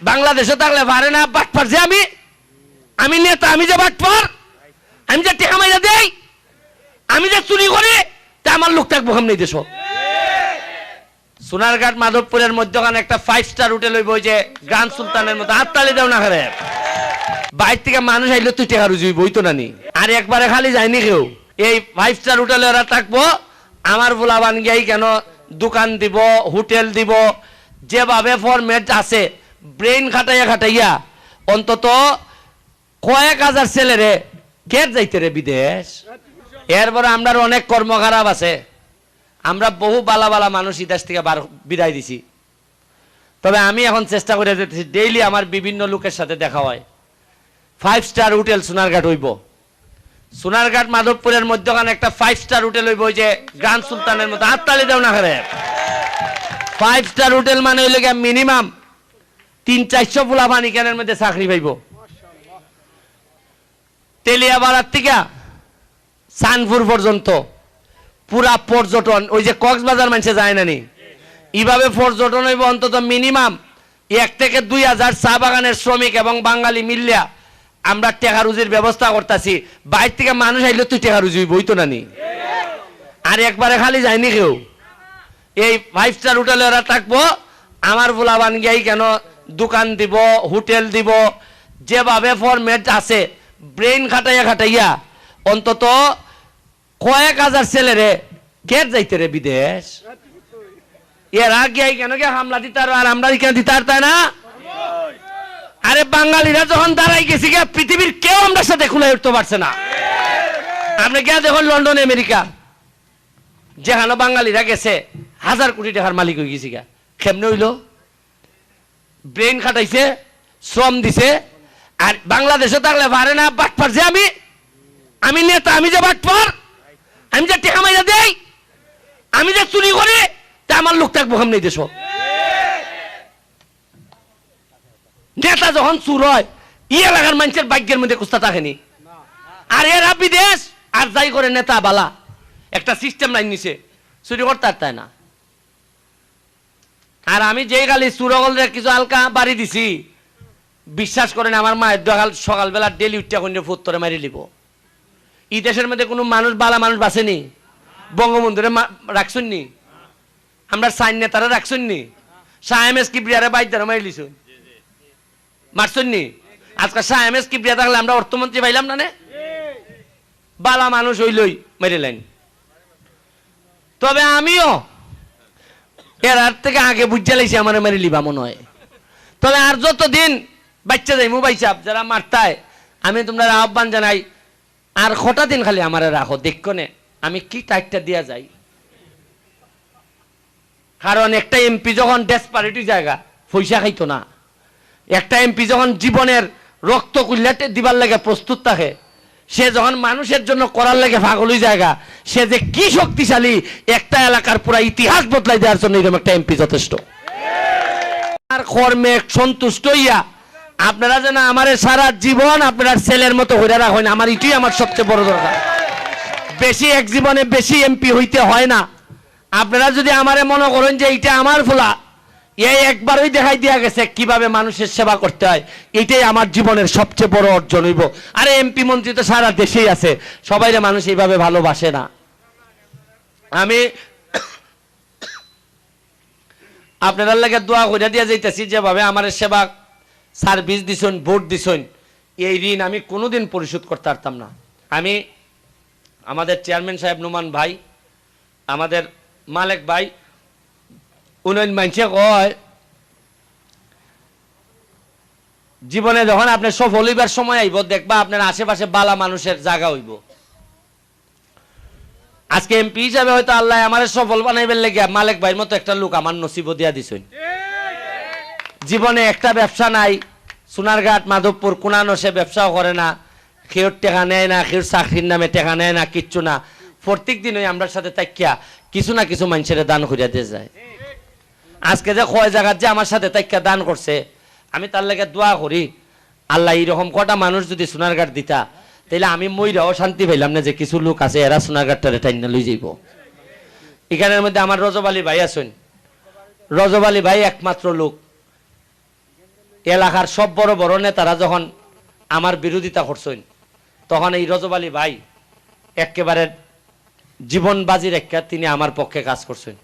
বাংলাদেশে থাকলে পারে না বাটপার যে আমি নেতা, আমি যে বাটপার, আমি যে টেকা মাইরা দেই, আমি যে চুরি করি, তা আমার লোক থাকবো কেমনি দেশ। সোনারঘাট মাধবপুরের মধ্যখানে একটা 5 স্টার হোটেল হইব, ওই যে গ্রান্ড সুলতানের মতো। হাততালি দাও না করে, বাইর থেকে মানুষ আইলে তুই টেকা রুজুই বই তো নানি। আর একবারে খালি যায়নি কেউ, এই 5 স্টার হোটেলে ওরা থাকবো। আমার ভোলাবান গিয়াই কেন দোকান দিব, হোটেল দিব, যেভাবে ফরম্যাট আছে ব্রেন খাটাইয়া অন্তত কয়েক হাজার ছেলেরে কে যাইতে রে বিদেশ। এরপরে আমরা অনেক কর্ম খারাপ আছে, আমরা বহু বালা বালা মানুষ দেশ থেকে বিদায় দিছি। তবে আমি এখন চেষ্টা করে যেতেছি ডেইলি আমার বিভিন্ন লোকের সাথে দেখা হয়। 5 স্টার হোটেল সোনারঘাট হইব, সোনারঘাট মাধবপুরের মধ্যখানে একটা 5 স্টার হোটেল হইব, ওই যে গ্রান্ড সুলতানের মতো। হাততালি দাও না করে। 5 স্টার হোটেল মানে হইলে মিনিমাম 300-400 ফুলাবান এখানের মধ্যে চাকরি পাইব। তেলিয়াবাড়ার থেকে সানপুর পর্যন্ত পুরা পর্যটন, ওই যে কক্সবাজার মানুষে যায় না নি, এইভাবে পর্যটন হইব। অন্তত মিনিমাম 1 থেকে 2000 চা বাগানের শ্রমিক এবং বাঙালি মিলিয়া আমরা টেকা রুজির ব্যবস্থা করতেছি। বাইর থেকে মানুষ আইলে তুই টেকা রুজি বই তো নানি। আর একবারে খালি যায়নি কেউ, এই 5 স্টার হোটেলে ওরা থাকবো। আমার ভোলাবান গিয়াই কেন দোকান দিব, হোটেল দিব, যেভাবে ফরম্যাট আছে ব্রেন খাটাইয়া অন্তত কয়েক হাজার ছেলেরে কে যাইতে রে বিদেশ। এরা গিয়াই কেন কে হামলা দিতার, আর আমরা কেন দিতার, তাই না? আরে বাঙালিরা যখন দাঁড়াই গেছি গিয়া পৃথিবীর কেউ আমরা সাথে খুলে উঠতে পারছে না। আপনি গিয়া দেখুন লন্ডন আমেরিকা, যেখানে বাঙালিরা গেছে 1000 কোটি টাকার মালিক হয়ে গেছি গা। কেমনে হইল? ব্রেন খাটাইছে, শ্রম দিছে। আর বাংলাদেশে থাকলে পারে না বাটপার যে আমি নেতা, আমি যে বাটপার, আমি যে টেকা মাইরা দেই, আমি যে চুরি করি, তা আমার লোক থাকবো কেমনি দেশ। নেতা যখন চুর হয় ই এলাকার মানুষের ভাগ্যের মধ্যে কুস্তা থাকেনি। আর এরা বিদেশ আর যাই করে নেতা বালা একটা সিস্টেম লাইন নিছে, চুরি করতে আর তাই না। আর আমি যে খালি চুরগলের কিছু হালকা বাড়ি দিছি, বিশ্বাস করেন আমার মায়ের সকালবেলা ডেলি উঠতে করে ফুত্তরে মারি লিব। এই দেশের মধ্যে কোনো মানুষ বালা মানুষ বাঁচেনি। বঙ্গবন্ধুরে রাখছেন নি, আমরা সাইন নেতারা রাখছেন নি, শাহ এম এস কিবরিয়ারে বাইদারে মারি লিছুন, মারছেন নি। আজকে শাহ এম এস কিবরিয়া থাকলে আমরা অর্থমন্ত্রী পাইলাম না, বালা মানুষ হইলই মেরে লাইন। তবে আমিও এর থেকে আগে বুঝে লাইছি আমার মেরে লিবা মনে হয়। তবে আর যতদিন বাচ্চা যাই মোবাইল চাপ যারা মারতায়, আমি তোমরা আহ্বান জানাই, আর কটা দিন খালি আমার রাখো দেখনে আমি কি টাইটটা দিয়া যাই। কারণ একটা এমপি যখন ডেসপারেটি জায়গা পয়সা খাইতো না, একটা এমপি যখন জীবনের রক্ত কুল্লাটে দিবার লাগে প্রস্তুত থাকে, সে যখন মানুষের জন্য করার লাগে পাগলই জায়গা, সে যে কি শক্তিশালী, একটা এলাকার পুরা ইতিহাস বদলাই দেওয়ার জন্য এরকম একটা এমপি যথেষ্ট। আর কর্মে সন্তুষ্ট হইয়া আপনারা যেন আমার সারা জীবন আপনার ছেলের মতো হইয়া রাখেন, আমার এটাই আমার সবচেয়ে বড় দরকার। বেশি এক জীবনে বেশি এমপি হইতে হয় না। আপনারা যদি আমারে মনে করেন যে এইটা আমার ফোলা, এই একবারই দেখাই দিয়া গেছে কিভাবে মানুষের সেবা করতে হয়, এটাই আমার জীবনের সবচেয়ে বড় অর্জন হইব। আরে এমপি মন্ত্রী তো সারা দেশেই আছে, সবাইরে মানুষ এইভাবে ভালোবাসে না। আমি আপনাদের লাগে দোয়া করে দিয়া যাইতেছি, যেভাবে আমার সেবা সার্ভিস দিছেন, ভোট দিছেন, এই ঋণ আমি কোনোদিন পরিশোধ করতে পারতাম না। আমি আমাদের চেয়ারম্যান সাহেব নোমান ভাই, আমাদের মালেক ভাই, উন্নয়ন মানুষে কয় জীবনে যখন আপনার সফল হইবার সময় আইব, দেখবা আপনার আশেপাশে বালা মানুষের জায়গা হইব। আজকে এমপি হিসাবে হয়তো আল্লাহ আমার সফল বানাইবার লেগে মালেক ভাইয়ের মতো একটা লোক আমার নসিব দিয়া দিছেন। জীবনে একটা ব্যবসা নাই, সোনারঘাট মাধবপুর কোনানো সে ব্যবসাও করে না, কেউর টেকা নেয় না, কেউর চাকরির নামে টেকা নেয় না, কিচ্ছু না। প্রত্যেক দিন ওই আমরা সাথে তাকিয়া কিছু না কিছু মানুষের দান করিয়া দিয়ে যায়। আজকে যে কয় জায়গার যে আমার সাথে তাকিয়া দান করছে, আমি তার লেগে দোয়া করি আল্লাহ এইরকম কটা মানুষ যদি সোনারঘাট দিতা, তাইলে আমি মইরাও শান্তি পাইলাম না যে কিছু লোক আছে এরা সোনারঘাটটারে টাইনা লই যাইব। এখানের মধ্যে আমার রজব আলী ভাই আছেন, রজব আলী ভাই একমাত্র লোক এলাকার সব বড় বড় নেতারা যখন আমার বিরোধিতা করছেন, তখন এই রজব আলী ভাই একেবারে জীবন বাজি রেখে তিনি আমার পক্ষে কাজ করছেন।